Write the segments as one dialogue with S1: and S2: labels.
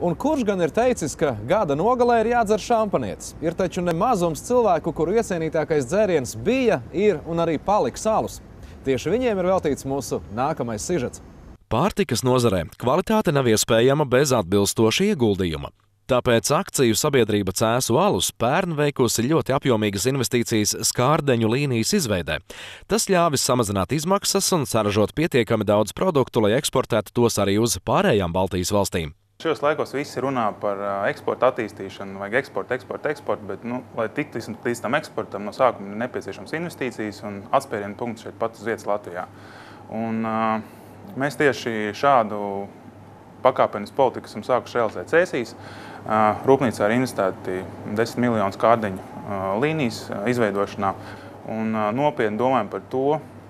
S1: Un kurš gan ir teicis, ka gada nogalē ir jādzer šampanietis? Ir taču ne mazums cilvēku, kuru iecienītākais dzēriens bija, ir un arī paliks alus. Tieši viņiem ir veltīts mūsu nākamais sižets.
S2: Pārtikas nozarē kvalitāte nav iespējama bez atbilstoša ieguldījuma. Tāpēc akciju sabiedrība Cēsu alus pērn veikusi ļoti apjomīgas investīcijas skārdeņu līnijas izveidē. Tas ļāvis samazināt izmaksas un saražot pietiekami daudz produktu, lai eksportētu tos arī uz pārējām Baltijas valstīm.
S3: Šajos laikos visi runā par eksporta attīstīšanu, vajag eksportu, bet, lai tiktu līdz tam eksportam, no sākuma ir nepieciešams investīcijas un atspērienu punkts šeit pat uz vietas Latvijā. Un mēs tieši šādu pakāpenisku politiku esam sākuši realizēt Cēsīs. Rūpnīcā ir investēti 10 miljonu skārdeņu līnijas izveidošanā un nopietni domājam par to,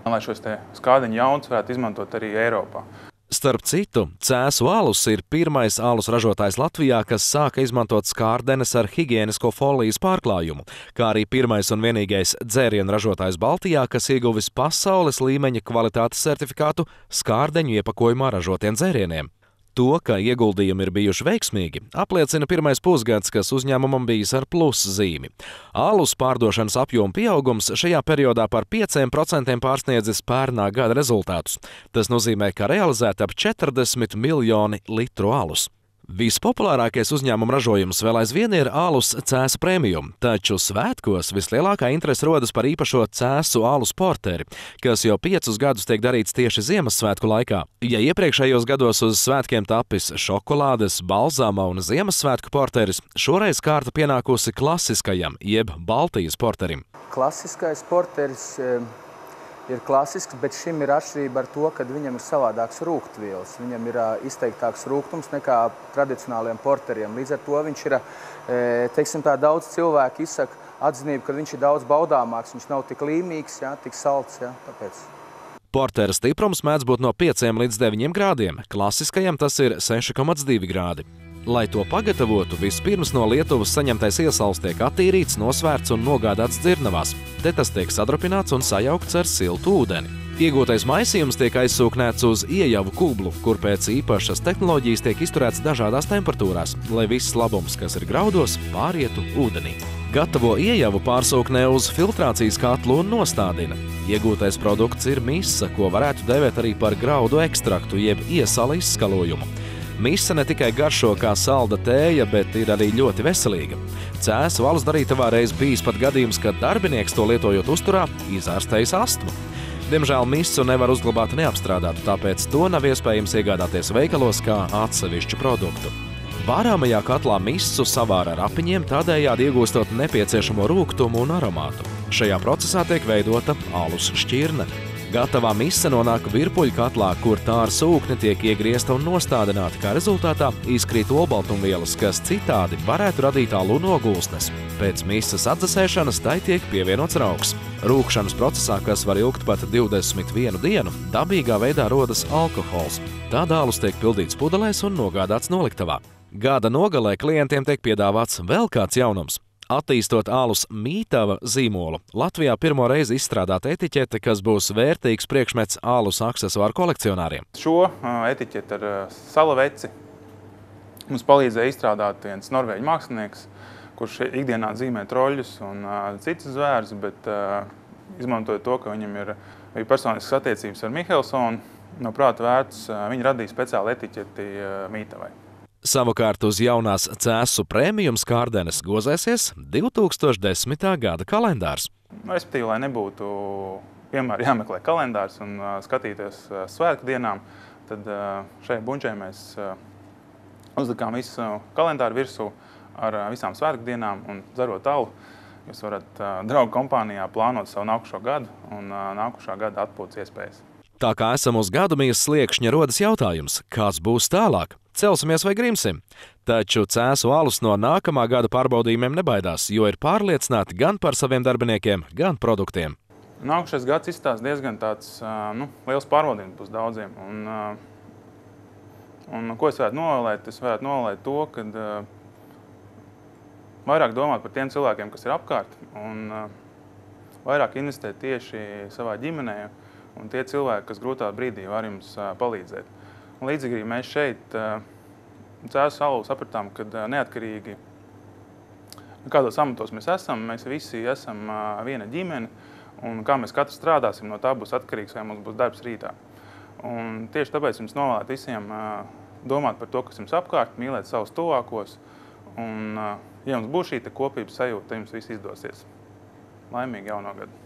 S3: lai šos skārdeņu jaunas varētu izmantot arī Eiropā.
S2: Starp citu, Cēsu alus ir pirmais alus ražotājs Latvijā, kas sāka izmantot skārdenes ar higiēnisko folijas pārklājumu, kā arī pirmais un vienīgais dzērienu ražotājs Baltijā, kas ieguvis pasaules līmeņa kvalitātes certifikātu skārdeņu iepakojumā ražotiem dzērieniem. To, ka ieguldījumi ir bijuši veiksmīgi, apliecina pirmais pusgads, kas uzņēmumam bijis ar pluszīmi. Alus pārdošanas apjoma pieaugums šajā periodā par 5% pārsniedzis pērnā gada rezultātus. Tas nozīmē, ka realizēta ap 40 miljoni litru alus. Vispopulārākais uzņēmuma ražojums vēl aizvien ir alus Cēsu Premium, taču svētkos vislielākā interese rodas par īpašo Cēsu alus porteri, kas jau 5 gadus tiek darīts tieši Ziemassvētku laikā. Ja iepriekšējos gados uz svētkiem tapis šokolādes, balzama un Ziemassvētku porteris, šoreiz kārta pienākusi klasiskajam, jeb Baltijas porterim.
S4: Klasiskais porteris ir klasisks, bet šim ir atšķirība ar to, ka viņam ir savādāks rūgtvielas. Viņam ir izteiktāks rūgtums nekā tradicionāliem porteriem. Līdz ar to viņš ir, teiksim tā, daudz cilvēku izsaka atzinību, ka viņš ir daudz baudāmāks, viņš nav tik līmīgs, tik salds, tāpēc.
S2: Portera stiprums mēdz būt no 5 līdz 9 grādiem, klasiskajam tas ir 6,2 grādi. Lai to pagatavotu, vispirms no Lietuvas saņemtais iesals tiek attīrīts, nosvērts un nogādāts dzirnavās. Te tas tiek sadrupināts un sajaukts ar siltu ūdeni. Iegūtais maisījums tiek aizsūknēts uz iejavu kublu, kur pēc īpašas tehnoloģijas tiek izturēts dažādās temperatūrās, lai viss labums, kas ir graudos, pārietu ūdenī. Gatavo iejavu pārsūknē uz filtrācijas katlu un nostādina. Iegūtais produkts ir misa, ko varētu dēvēt arī par graudu ekstraktu, jeb iesala izskalojumu. Misa ne tikai garšo kā salda tēja, bet ir arī ļoti veselīga. Cēsu alus darītavā reiz bijis pat gadījums, kad darbinieks to lietojot uzturā izārstējis astmu. Diemžēl misu nevar uzglabāt neapstrādātu, tāpēc to nav iespējams iegādāties veikalos kā atsevišķu produktu. Vārāmajā katlā misu savāra ar apiņiem, tādējādi iegūstot nepieciešamo rūgtumu un aromātu. Šajā procesā tiek veidota alus šķirne. Gatavā mise nonāk virpuļu katlā, kur tā ar sūkni tiek iegriezta un nostādināta, kā rezultātā izkrīt olbaltumvielas, kas citādi varētu radīt alu nogulsnes. Pēc mises atdzesēšanas tai tiek pievienots raugs. Rūkšanas procesā, kas var ilgt pat 21 dienu, dabīgā veidā rodas alkohols. Tādā alus tiek pildīts pudelēs un nogādāts noliktavā. Gada nogalē klientiem tiek piedāvāts vēl kāds jaunums. Attīstot alus Mītava zīmolu, Latvijā pirmo reizi izstrādāta etiķete, kas būs vērtīgs priekšmets alus aksesuāru kolekcionāriem.
S3: Šo etiķeti ar salaveci mums palīdzēja izstrādāt viens norvēģu mākslinieks, kurš ikdienā dzīmē troļļus un citus zvērus, bet izmantojot to, ka viņam ir personiskas attiecības ar Mihelsonu, no prāta vērts, viņi radīja speciālu etiķeti Mītavai.
S2: Savukārt uz jaunās Cēsu Premium skārdenes gozēsies 2010. gada kalendārs.
S3: Respektīvi, lai nebūtu vienmēr jāmeklē kalendārs un skatīties svētku dienām, tad šajā bunčē mēs uzlikām visu kalendāru virsū ar visām svētku dienām un dzerot alu. Jūs varat draugu kompānijā plānot savu nākušo gadu un nākušā gada atpūtas iespējas.
S2: Tā kā esam uz gadumijas sliekšņa, rodas jautājums, kāds būs tālāk? Celsimies vai grimsim? Taču Cēsu alus no nākamā gada pārbaudījumiem nebaidās, jo ir pārliecināti gan par saviem darbiniekiem, gan produktiem.
S3: Nākušais gads izstāsta diezgan tāds liels pārbaudījums būs daudziem. Un ko es varētu novēlēt? Es varētu novēlēt to, ka vairāk domāt par tiem cilvēkiem, kas ir apkārt, un vairāk investēt tieši savā ģimenē, un tie cilvēki, kas grūtā brīdī var jums palīdzēt. Un līdzīgi mēs šeit Cēzu salu sapratām, ka neatkarīgi kādos amatos mēs visi esam viena ģimene, un kā mēs katrs strādāsim, no tā būs atkarīgs, vai mums būs darbs rītā. Un tieši tāpēc jums novēlēt visiem domāt par to, kas jums apkārt, mīlēt savus tuvākos, un ja jums būs šī kopības sajūta, tad jums viss izdosies. Laimīgi jauno gadu!